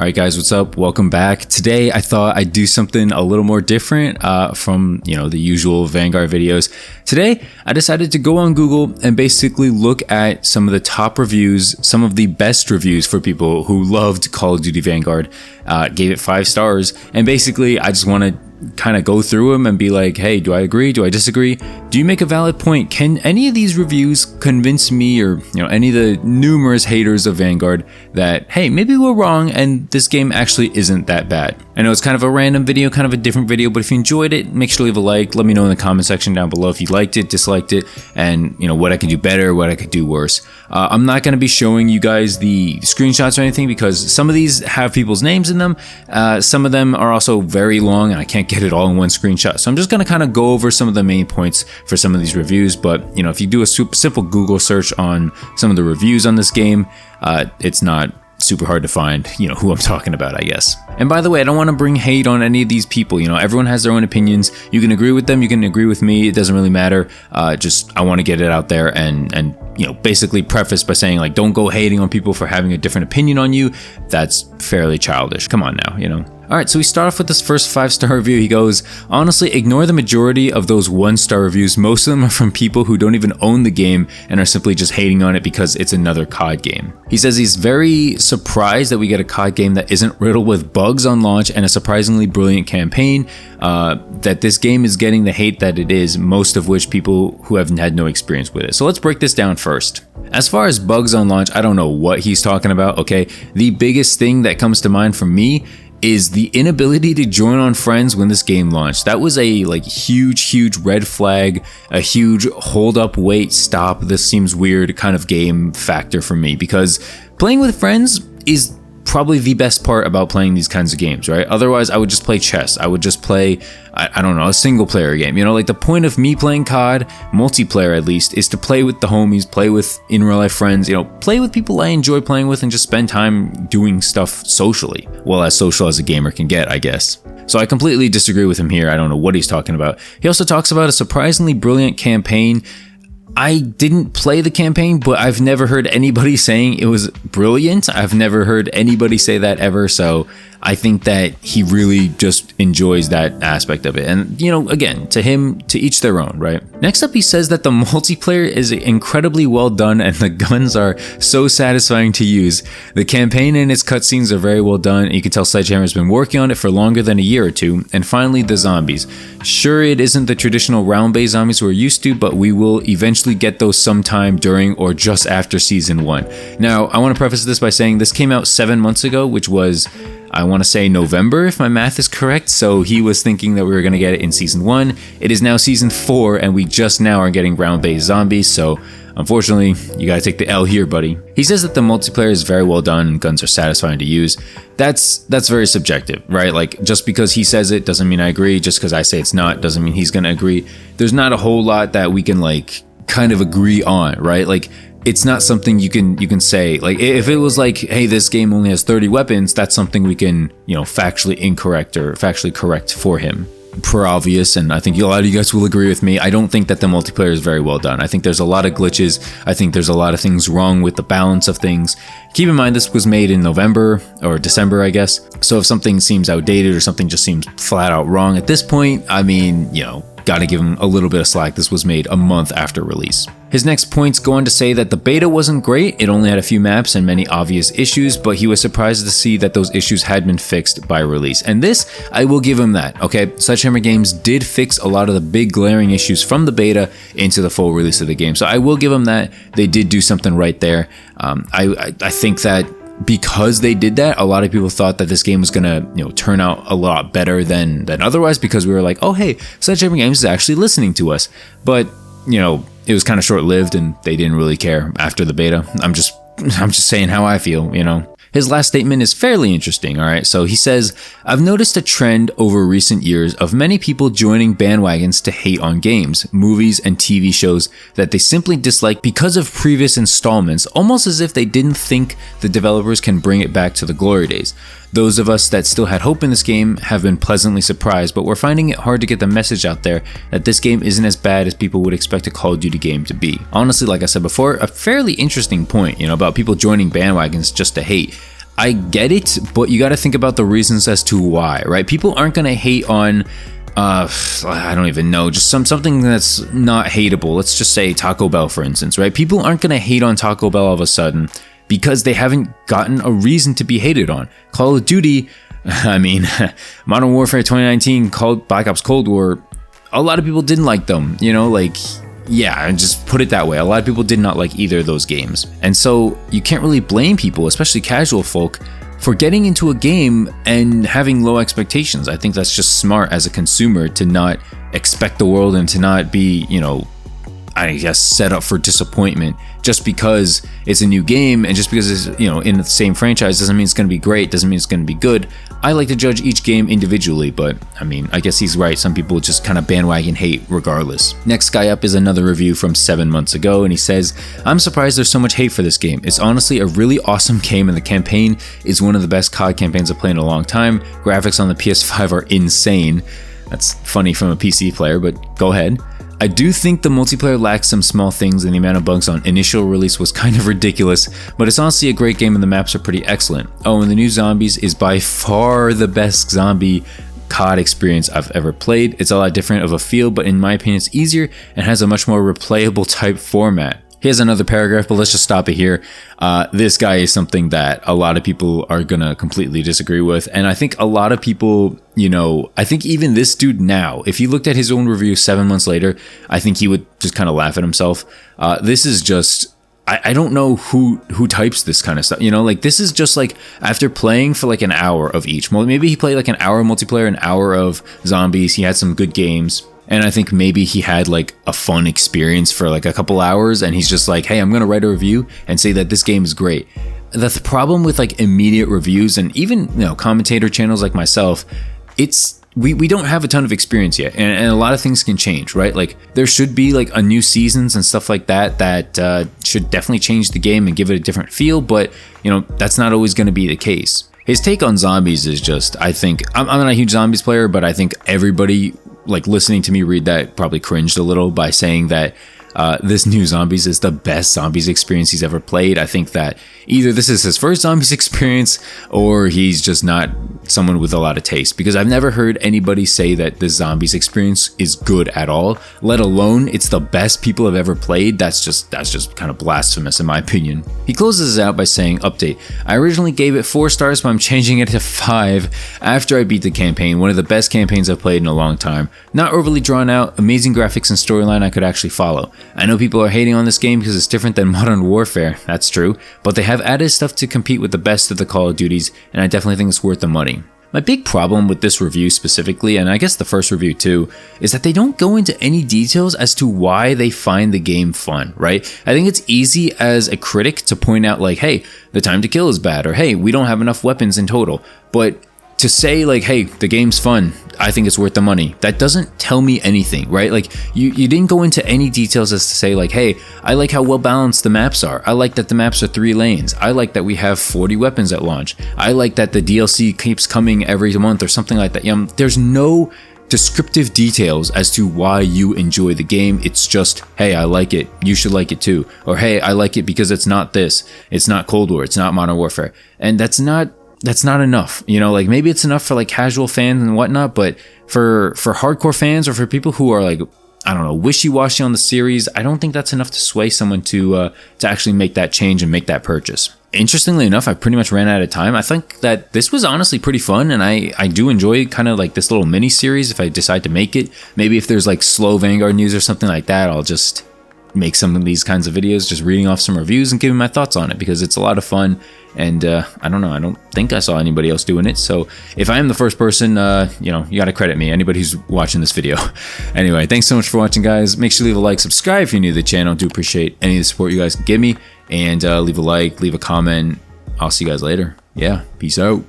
Alright guys, what's up? Welcome back. Today I thought I'd do something a little more different from the usual Vanguard videos. Today I decided to go on Google and basically look at some of the top reviews, some of the best reviews for people who loved Call of Duty Vanguard, gave it 5 stars, and basically I just want to kind of go through them and be like, hey, do I agree? Do I disagree? Do you make a valid point? Can any of these reviews convince me or any of the numerous haters of Vanguard that, hey, maybe we're wrong and this game actually isn't that bad? I know it's kind of a random video, kind of a different video, but if you enjoyed it, make sure to leave a like. Let me know in the comment section down below if you liked it, disliked it, and what I could do better, what I could do worse. I'm not going to be showing you guys the screenshots or anything because some of these have people's names in them. Some of them are also very long and I can't get it all in one screenshot. So I'm just going to kind of go over some of the main points for some of these reviews. But if you do a simple Google search on some of the reviews on this game, it's not super hard to find, who I'm talking about, I guess. And by the way, I don't want to bring hate on any of these people. Everyone has their own opinions. You can agree with them, you can agree with me. It doesn't really matter. I want to get it out there and basically preface by saying, like, don't go hating on people for having a different opinion on you. That's fairly childish. Come on now, Alright, so we start off with this first 5-star review. He goes, honestly, ignore the majority of those 1-star reviews. Most of them are from people who don't even own the game and are simply just hating on it because it's another COD game. He says he's very surprised that we get a COD game that isn't riddled with bugs on launch and a surprisingly brilliant campaign, that this game is getting the hate that it is, most of which people who have had no experience with it. So let's break this down first. As far as bugs on launch, I don't know what he's talking about, okay? The biggest thing that comes to mind for me is the inability to join on friends when this game launched. That was a huge red flag, a huge hold up, wait, stop, this seems weird kind of game factor for me, because playing with friends is probably the best part about playing these kinds of games, right? Otherwise, I would just play chess. I would just play, I don't know, a single player game. Like the point of me playing COD, multiplayer at least, is to play with the homies, play with in real life friends, play with people I enjoy playing with and just spend time doing stuff socially. Well, as social as a gamer can get, I guess. So I completely disagree with him here. I don't know what he's talking about. He also talks about a surprisingly brilliant campaign. I didn't play the campaign, but I've never heard anybody saying it was brilliant. I've never heard anybody say that ever, so I think that he really just enjoys that aspect of it. And, again, to him, to each their own, right? Next up, he says that the multiplayer is incredibly well done and the guns are so satisfying to use. The campaign and its cutscenes are very well done. You can tell Sledgehammer's been working on it for longer than a year or two. And finally, the zombies. Sure, it isn't the traditional round-based zombies we're used to, but we will eventually get those sometime during or just after Season 1. Now, I want to preface this by saying this came out 7 months ago, which was, I want to say November, if my math is correct. So he was thinking that we were going to get it in Season 1. It is now Season 4, and we just now are getting round-based zombies. So unfortunately, you got to take the L here, buddy. He says that the multiplayer is very well done and guns are satisfying to use. That's very subjective, right? Like, just because he says it doesn't mean I agree. Just because I say it's not doesn't mean he's going to agree. There's not a whole lot that we can kind of agree on, right? Like, it's not something you can say. Like, if it was like, hey, this game only has 30 weapons, that's something we can, factually incorrect or factually correct for him. Per obvious, and I think a lot of you guys will agree with me, I don't think that the multiplayer is very well done. I think there's a lot of glitches. I think there's a lot of things wrong with the balance of things. Keep in mind, this was made in November or December, I guess. So if something seems outdated or something just seems flat out wrong at this point, I mean, gotta give him a little bit of slack. This was made a month after release. His next points go on to say that the beta wasn't great, it only had a few maps and many obvious issues, but he was surprised to see that those issues had been fixed by release. And this, I will give him that, okay? Sledgehammer Games did fix a lot of the big glaring issues from the beta into the full release of the game. So I will give him that. They did do something right there. I think that because they did that, a lot of people thought that this game was gonna, turn out a lot better than otherwise, because we were like, oh hey, Sledgehammer Games is actually listening to us. But it was kind of short-lived, and they didn't really care after the beta. I'm just saying how I feel, His last statement is fairly interesting, alright? So he says, I've noticed a trend over recent years of many people joining bandwagons to hate on games, movies, and TV shows that they simply dislike because of previous installments, almost as if they didn't think the developers can bring it back to the glory days. Those of us that still had hope in this game have been pleasantly surprised, but we're finding it hard to get the message out there that this game isn't as bad as people would expect a Call of Duty game to be. Honestly, like I said before, a fairly interesting point, about people joining bandwagons just to hate. I get it, but you got to think about the reasons as to why, right? People aren't going to hate on, I don't even know, just something that's not hateable. Let's just say Taco Bell, for instance, right? People aren't going to hate on Taco Bell all of a sudden because they haven't gotten a reason to be hated on. Call of Duty, I mean, Modern Warfare 2019, Black Ops Cold War, a lot of people didn't like them, you know, like, yeah, just put it that way. A lot of people did not like either of those games. And so you can't really blame people, especially casual folk, for getting into a game and having low expectations. I think that's just smart as a consumer to not expect the world and to not be, you know, I guess set up for disappointment just because it's a new game and just because it's, you know, in the same franchise doesn't mean it's going to be great, doesn't mean it's going to be good. I like to judge each game individually, but I mean, I guess he's right. Some people just kind of bandwagon hate regardless. Next guy up is another review from 7 months ago, and he says, I'm surprised there's so much hate for this game. It's honestly a really awesome game, and the campaign is one of the best COD campaigns I've played in a long time. Graphics on the PS5 are insane. That's funny from a PC player, but go ahead. I do think the multiplayer lacks some small things, and the amount of bugs on initial release was kind of ridiculous, but it's honestly a great game and the maps are pretty excellent. Oh, and the new Zombies is by far the best zombie COD experience I've ever played. It's a lot different of a feel, but in my opinion it's easier and has a much more replayable type format. Here's another paragraph, but let's just stop it here. This guy is something that a lot of people are gonna completely disagree with, and I think a lot of people, you know, I think even this dude now, if he looked at his own review 7 months later, I think he would just kind of laugh at himself. This is just, I don't know who types this kind of stuff, you know, like this is just like after playing for like an hour of each. Maybe he played like an hour of multiplayer, an hour of zombies, he had some good games. And I think maybe he had like a fun experience for like a couple hours and he's just like, hey, I'm going to write a review and say that this game is great. The problem with like immediate reviews and even, you know, commentator channels like myself, it's, we don't have a ton of experience yet, and a lot of things can change, right? Like there should be like a new seasons and stuff like that should definitely change the game and give it a different feel, but you know, that's not always going to be the case. His take on zombies is just, I think, I'm not a huge zombies player, but I think everybody like listening to me read that probably cringed a little by saying that this new Zombies is the best zombies experience he's ever played. I think that either this is his first zombies experience or he's just not someone with a lot of taste, because I've never heard anybody say that the zombies experience is good at all, let alone it's the best people have ever played. That's just kind of blasphemous in my opinion. He closes it out by saying, update, I originally gave it 4 stars, but I'm changing it to 5 after I beat the campaign. One of the best campaigns I've played in a long time. Not overly drawn out, amazing graphics and storyline I could actually follow. I know people are hating on this game because it's different than Modern Warfare, that's true, but they have added stuff to compete with the best of the Call of Duties, and I definitely think it's worth the money. My big problem with this review specifically, and I guess the first review too, is that they don't go into any details as to why they find the game fun, right? I think it's easy as a critic to point out like, hey, the time to kill is bad, or hey, we don't have enough weapons in total, but to say like, hey, the game's fun, I think it's worth the money, that doesn't tell me anything, right? Like you didn't go into any details as to say like, hey, I like how well balanced the maps are. I like that the maps are 3 lanes. I like that we have 40 weapons at launch. I like that the DLC keeps coming every month or something like that. There's no descriptive details as to why you enjoy the game. It's just, hey, I like it, you should like it too. Or hey, I like it because it's not this, it's not Cold War, it's not Modern Warfare. And that's not enough, you know, like maybe it's enough for like casual fans and whatnot, but for hardcore fans or for people who are like, I don't know, wishy-washy on the series, I don't think that's enough to sway someone to actually make that change and make that purchase. Interestingly enough, I pretty much ran out of time. I think that this was honestly pretty fun, and I do enjoy kind of like this little mini series if I decide to make it. Maybe if there's like slow Vanguard news or something like that, I'll just make some of these kinds of videos, just reading off some reviews and giving my thoughts on it, because it's a lot of fun. And I don't know, I don't think I saw anybody else doing it. So if I am the first person, you know, you got to credit me, anybody who's watching this video. Anyway, thanks so much for watching, guys. Make sure to leave a like, subscribe if you're new to the channel. I do appreciate any of the support you guys can give me. And leave a like, leave a comment. I'll see you guys later. Yeah, peace out.